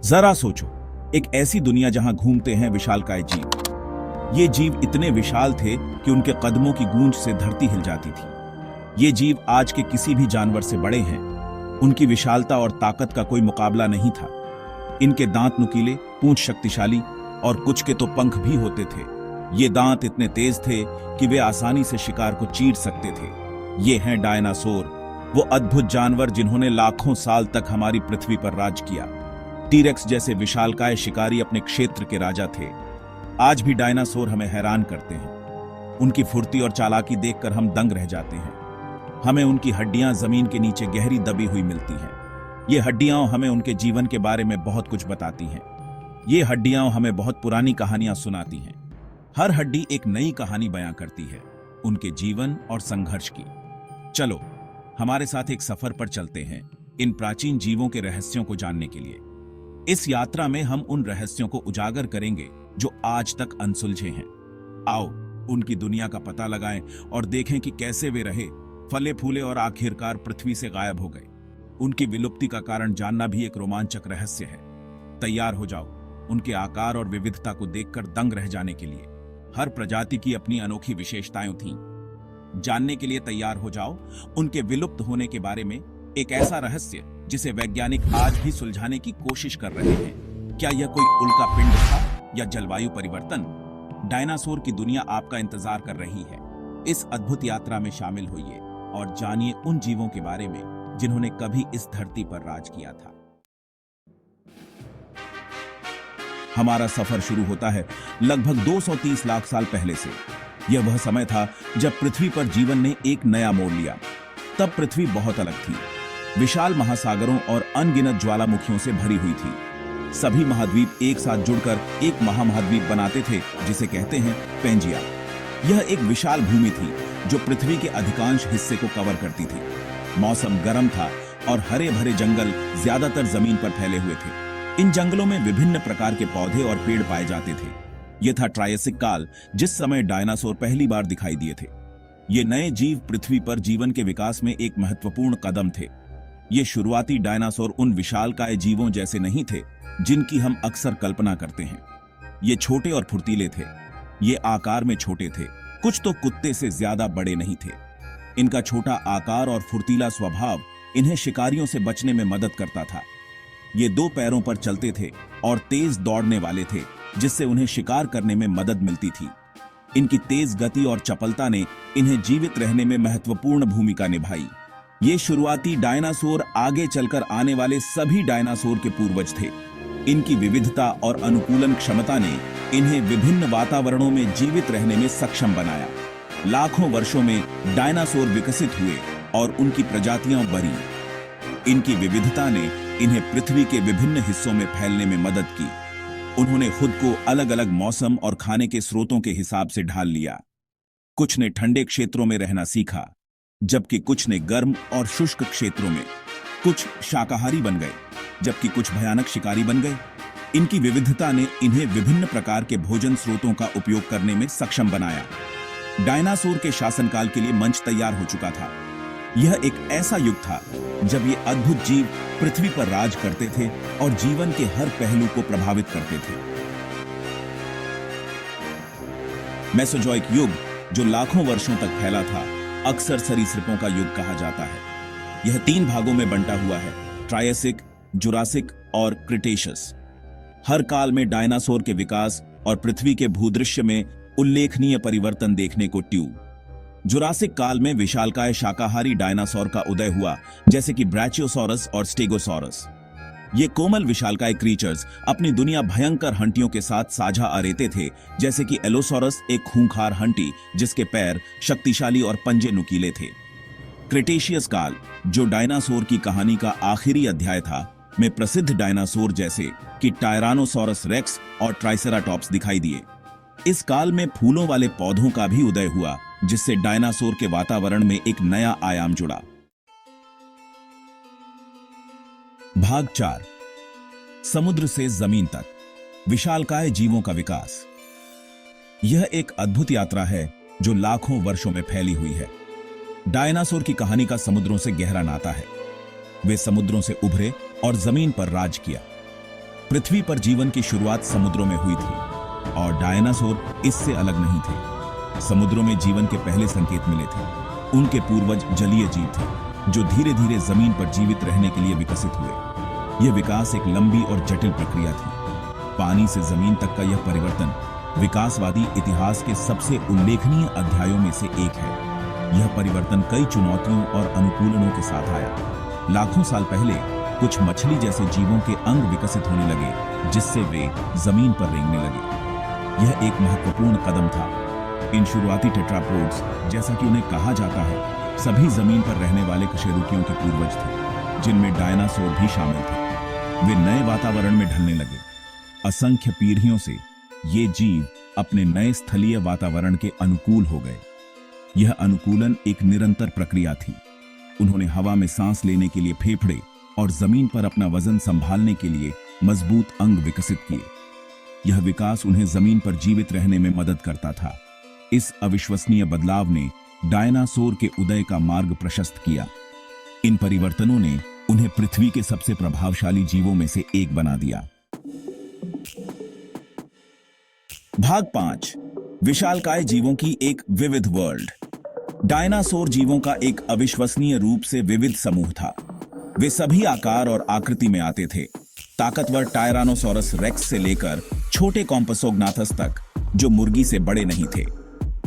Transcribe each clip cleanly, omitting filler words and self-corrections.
जरा सोचो, एक ऐसी दुनिया जहां घूमते हैं विशालकाय जीव। ये जीव इतने विशाल थे कि उनके कदमों की गूंज से धरती हिल जाती थी। ये जीव आज के किसी भी जानवर से बड़े हैं। उनकी विशालता और ताकत का कोई मुकाबला नहीं था। इनके दांत नुकीले, पूंछ शक्तिशाली और कुछ के तो पंख भी होते थे। ये दांत इतने तेज थे कि वे आसानी से शिकार को चीर सकते थे। ये हैं डायनासोर, वो अद्भुत जानवर जिन्होंने लाखों साल तक हमारी पृथ्वी पर राज किया। टीरेक्स जैसे विशालकाय शिकारी अपने क्षेत्र के राजा थे। आज भी डायनासोर हमें हैरान करते हैं। उनकी फुर्ती और चालाकी देखकर हम दंग रह जाते हैं। हमें उनकी हड्डियां जमीन के नीचे गहरी दबी हुई मिलती हैं। ये हड्डियां हमें उनके जीवन के बारे में बहुत कुछ बताती हैं। ये हड्डियां हमें बहुत पुरानी कहानियां सुनाती हैं। हर हड्डी एक नई कहानी बयां करती है, उनके जीवन और संघर्ष की। चलो हमारे साथ एक सफर पर चलते हैं, इन प्राचीन जीवों के रहस्यों को जानने के लिए। इस यात्रा में हम उन रहस्यों को उजागर करेंगे जो आज तक अनसुलझे हैं। आओ उनकी दुनिया का पता लगाएं और देखें कि कैसे वे रहे, फले फूले और आखिरकार पृथ्वी से गायब हो गए। उनकी विलुप्ति का कारण जानना भी एक रोमांचक रहस्य है। तैयार हो जाओ उनके आकार और विविधता को देखकर दंग रह जाने के लिए। हर प्रजाति की अपनी अनोखी विशेषताएं थीं। जानने के लिए तैयार हो जाओ उनके विलुप्त होने के बारे में, एक ऐसा रहस्य जिसे वैज्ञानिक आज भी सुलझाने की कोशिश कर रहे हैं। क्या यह कोई उल्का पिंड था या जलवायु परिवर्तन? डायनासोर की दुनिया आपका इंतजार कर रही है। इस अद्भुत यात्रा में शामिल होइए और जानिए उन जीवों के बारे में जिन्होंने कभी इस धरती पर राज किया था। हमारा सफर शुरू होता है लगभग 230 लाख साल पहले से। यह वह समय था जब पृथ्वी पर जीवन ने एक नया मोड़ लिया। तब पृथ्वी बहुत अलग थी, विशाल महासागरों और अनगिनत ज्वालामुखियों से भरी हुई थी। सभी महाद्वीप एक साथ जुड़कर एक महामहाद्वीप बनाते थे जिसे कहते हैं पेंजिया। यह एक विशाल भूमि थी जो पृथ्वी के अधिकांश हिस्से को कवर करती थी। मौसम गर्म था और हरे भरे जंगल ज्यादातर जमीन पर फैले हुए थे। इन जंगलों में विभिन्न प्रकार के पौधे और पेड़ पाए जाते थे। यह था ट्रायसिक काल, जिस समय डायनासोर पहली बार दिखाई दिए थे। ये नए जीव पृथ्वी पर जीवन के विकास में एक महत्वपूर्ण कदम थे। ये शुरुआती डायनासोर उन विशालकाय जीवों जैसे नहीं थे जिनकी हम अक्सर कल्पना करते हैं। ये छोटे और फुर्तीले थे। ये आकार में छोटे थे, कुछ तो कुत्ते से ज्यादा बड़े नहीं थे। इनका छोटा आकार और फुर्तीला स्वभाव इन्हें शिकारियों से बचने में मदद करता था। ये 2 पैरों पर चलते थे और तेज दौड़ने वाले थे, जिससे उन्हें शिकार करने में मदद मिलती थी। इनकी तेज गति और चपलता ने इन्हें जीवित रहने में महत्वपूर्ण भूमिका निभाई। ये शुरुआती डायनासोर आगे चलकर आने वाले सभी डायनासोर के पूर्वज थे। इनकी विविधता और अनुकूलन क्षमता ने इन्हें विभिन्न वातावरणों में जीवित रहने में सक्षम बनाया। लाखों वर्षों में डायनासोर विकसित हुए और उनकी प्रजातियां बढ़ी। इनकी विविधता ने इन्हें पृथ्वी के विभिन्न हिस्सों में फैलने में मदद की। उन्होंने खुद को अलग अलग मौसम और खाने के स्रोतों के हिसाब से ढाल लिया। कुछ ने ठंडे क्षेत्रों में रहना सीखा, जबकि कुछ ने गर्म और शुष्क क्षेत्रों में। कुछ शाकाहारी बन गए, जबकि कुछ भयानक शिकारी बन गए। इनकी विविधता ने इन्हें विभिन्न प्रकार के भोजन स्रोतों का उपयोग करने में सक्षम बनाया। डायनासोर के शासनकाल के लिए मंच तैयार हो चुका था। यह एक ऐसा युग था जब ये अद्भुत जीव पृथ्वी पर राज करते थे और जीवन के हर पहलू को प्रभावित करते थे। मेसोजोइक युग, जो लाखों वर्षों तक फैला था, अक्सर सरीसृपों का युग कहा जाता है। यह 3 भागों में बंटा हुआ है, ट्रायसिक, जुरासिक और क्रिटेशियस। हर काल में डायनासोर के विकास और पृथ्वी के भूदृश्य में उल्लेखनीय परिवर्तन देखने को ट्यू। जुरासिक काल में विशालकाय शाकाहारी डायनासोर का उदय हुआ, जैसे कि ब्रैचियोसॉरस और स्टेगोसॉरस। ये कोमल विशालकाय क्रीचर्स अपनी दुनिया भयंकर हंटियों के साथ साझा अरेते थे, जैसे कि एलोसॉरस, एक खूंखार हंटी जिसके पैर शक्तिशाली और पंजे नुकीले थे। क्रिटेशियस काल, जो डायनासोर की कहानी का आखिरी अध्याय था, में प्रसिद्ध डायनासोर जैसे कि टायरानोसॉरस रेक्स और ट्राइसेराटॉप्स दिखाई दिए। इस काल में फूलों वाले पौधों का भी उदय हुआ, जिससे डायनासोर के वातावरण में एक नया आयाम जुड़ा। भाग 4, समुद्र से जमीन तक विशालकाय जीवों का विकास। यह एक अद्भुत यात्रा है जो लाखों वर्षों में फैली हुई है। डायनासोर की कहानी का समुद्रों से गहरा नाता है। वे समुद्रों से उभरे और जमीन पर राज किया। पृथ्वी पर जीवन की शुरुआत समुद्रों में हुई थी और डायनासोर इससे अलग नहीं थे। समुद्रों में जीवन के पहले संकेत मिले थे। उनके पूर्वज जलीय जीव थे जो धीरे धीरे जमीन पर जीवित रहने के लिए विकसित हुए। यह विकास एक लंबी और जटिल प्रक्रिया थी। पानी से जमीन तक का यह परिवर्तन विकासवादी इतिहास के सबसे उल्लेखनीय अध्यायों में से एक है। यह परिवर्तन कई चुनौतियों और अनुकूलनों के साथ आया। लाखों साल पहले कुछ मछली जैसे जीवों के अंग विकसित होने लगे जिससे वे जमीन पर रेंगने लगे। यह एक महत्वपूर्ण कदम था। इन शुरुआती टेट्रापोड्स, जैसा कि उन्हें कहा जाता है, सभी जमीन पर रहने वाले कशेरुकियों के पूर्वज थे, जिनमें डायनासोर भी शामिल थे। वे नए वातावरण में ढलने लगे। असंख्य पीढ़ियों से ये जीव अपने नए स्थलीय वातावरण के अनुकूल हो गए। यह अनुकूलन एक निरंतर प्रक्रिया थी। उन्होंने हवा में सांस लेने के लिए फेफड़े और जमीन पर अपना वजन संभालने के लिए मजबूत अंग विकसित किए। यह विकास उन्हें जमीन पर जीवित रहने में मदद करता था। इस अविश्वसनीय बदलाव ने डायनासोर के उदय का मार्ग प्रशस्त किया। इन परिवर्तनों ने उन्हें पृथ्वी के सबसे प्रभावशाली जीवों में से एक बना दिया। भाग 5, विशालकाय जीवों की एक विविध वर्ल्ड। डायनासोर जीवों का एक अविश्वसनीय रूप से विविध समूह था। वे सभी आकार और आकृति में आते थे। ताकतवर टायरानोसोरस रेक्स से लेकर छोटे कॉम्पसोग्नाथस तक, जो मुर्गी से बड़े नहीं थे।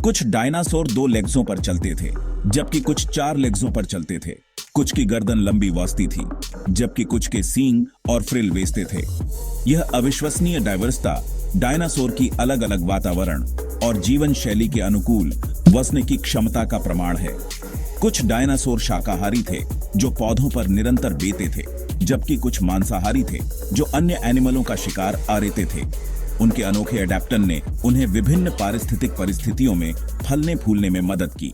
कुछ डायनासोर 2 लेग्सों पर चलते थे, जबकि कुछ 4 लेग्सों पर चलते थे। कुछ की गर्दन लंबी वस्ती थी, जबकि कुछ के सींग और फ्रिल वेस्ते थे। यह अविश्वसनीय डाइवर्सिटी डायनासोर की अलग अलग वातावरण और जीवन शैली के अनुकूल वसने की क्षमता का प्रमाण है। कुछ डायनासोर शाकाहारी थे जो पौधों पर निरंतर बेते थे, जबकि कुछ मांसाहारी थे जो अन्य एनिमलों का शिकार आरेते थे। उनके अनोखे अडेप्टन ने उन्हें विभिन्न पारिस्थितिक परिस्थितियों में फलने फूलने में मदद की।